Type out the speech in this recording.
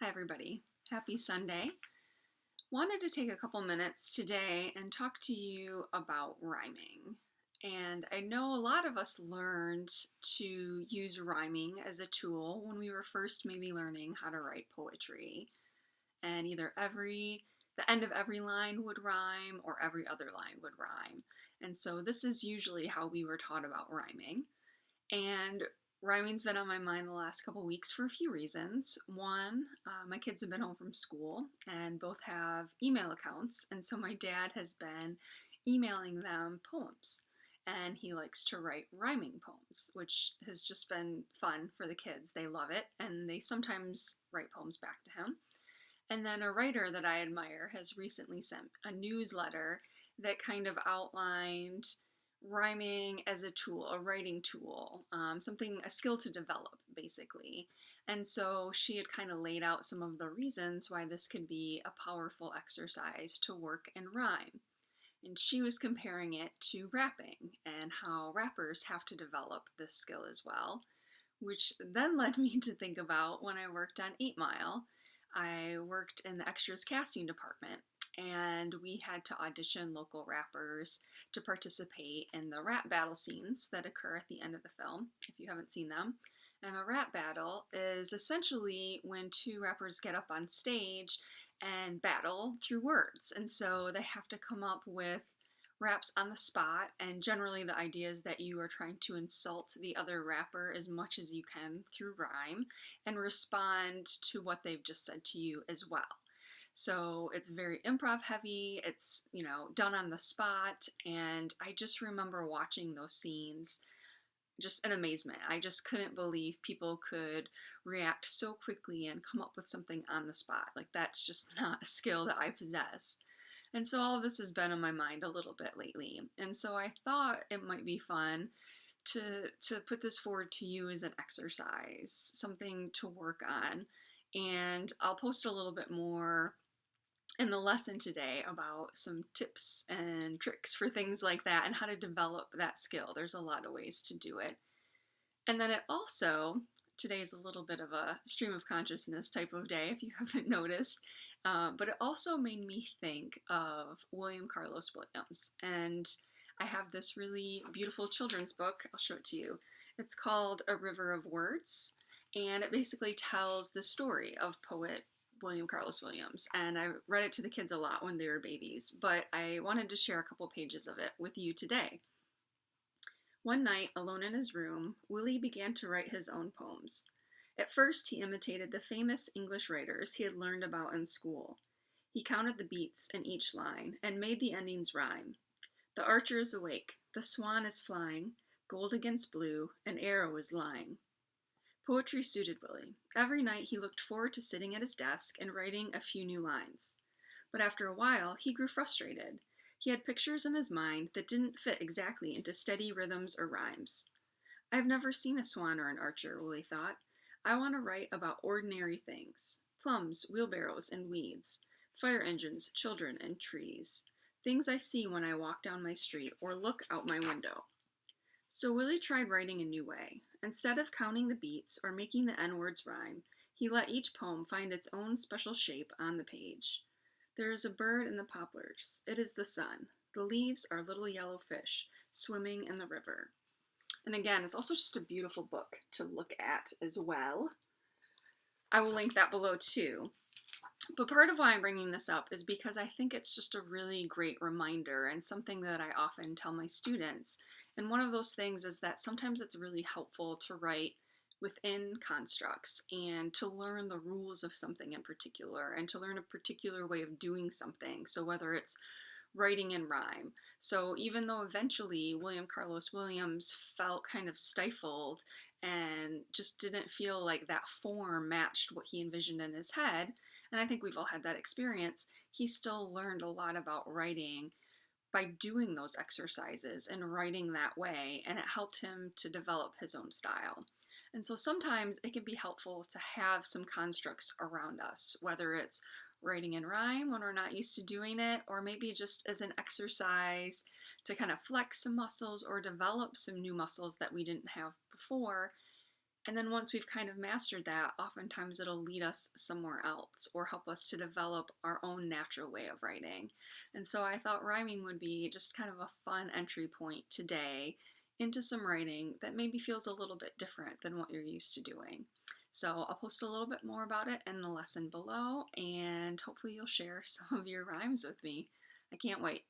Hi, everybody. Happy Sunday. Wanted to take a couple minutes today and talk to you about rhyming. And I know a lot of us learned to use rhyming as a tool when we were first maybe learning how to write poetry. And either the end of every line would rhyme or every other line would rhyme. And so this is usually how we were taught about rhyming. And rhyming's been on my mind the last couple weeks for a few reasons. One, my kids have been home from school and both have email accounts, and so my dad has been emailing them poems. And he likes to write rhyming poems, which has just been fun for the kids. They love it, and they sometimes write poems back to him. And then a writer that I admire has recently sent a newsletter that kind of outlined rhyming as a tool, a writing tool, a skill to develop, basically. And so she had kind of laid out some of the reasons why this could be a powerful exercise to work and rhyme. And she was comparing it to rapping and how rappers have to develop this skill as well, which then led me to think about when I worked on 8 Mile. I worked in the extras casting department, and we had to audition local rappers to participate in the rap battle scenes that occur at the end of the film, if you haven't seen them. And a rap battle is essentially when two rappers get up on stage and battle through words. And so they have to come up with raps on the spot, and generally the idea is that you are trying to insult the other rapper as much as you can through rhyme and respond to what they've just said to you as well. So it's very improv heavy, it's, done on the spot, and I just remember watching those scenes just in amazement. I just couldn't believe people could react so quickly and come up with something on the spot. Like, that's just not a skill that I possess. And so all of this has been on my mind a little bit lately. And so I thought it might be fun to put this forward to you as an exercise, something to work on. And I'll post a little bit more in the lesson today about some tips and tricks for things like that and how to develop that skill. There's a lot of ways to do it. And then today is a little bit of a stream of consciousness type of day, if you haven't noticed. But it also made me think of William Carlos Williams. And I have this really beautiful children's book. I'll show it to you. It's called A River of Words. And it basically tells the story of poet William Carlos Williams. And I read it to the kids a lot when they were babies. But I wanted to share a couple pages of it with you today. One night, alone in his room, Willie began to write his own poems. At first, he imitated the famous English writers he had learned about in school. He counted the beats in each line and made the endings rhyme. The archer is awake, the swan is flying, gold against blue, an arrow is lying. Poetry suited Willie. Every night he looked forward to sitting at his desk and writing a few new lines. But after a while, he grew frustrated. He had pictures in his mind that didn't fit exactly into steady rhythms or rhymes. I've never seen a swan or an archer, Willie thought. I want to write about ordinary things. Plums, wheelbarrows, and weeds. Fire engines, children, and trees. Things I see when I walk down my street or look out my window. So Willie tried writing a new way. Instead of counting the beats or making the N-words rhyme, he let each poem find its own special shape on the page. There is a bird in the poplars. It is the sun. The leaves are little yellow fish swimming in the river. And again, it's also just a beautiful book to look at as well. I will link that below too. But part of why I'm bringing this up is because I think it's just a really great reminder and something that I often tell my students. And one of those things is that sometimes it's really helpful to write within constructs and to learn the rules of something in particular and to learn a particular way of doing something. So whether it's writing in rhyme. So even though eventually William Carlos Williams felt kind of stifled and just didn't feel like that form matched what he envisioned in his head, and I think we've all had that experience, he still learned a lot about writing by doing those exercises and writing that way, and it helped him to develop his own style. And so sometimes it can be helpful to have some constructs around us, whether it's writing in rhyme when we're not used to doing it, or maybe just as an exercise to kind of flex some muscles or develop some new muscles that we didn't have before. And then once we've kind of mastered that, oftentimes it'll lead us somewhere else or help us to develop our own natural way of writing. And so I thought rhyming would be just kind of a fun entry point today into some writing that maybe feels a little bit different than what you're used to doing. So I'll post a little bit more about it in the lesson below, and hopefully you'll share some of your rhymes with me. I can't wait.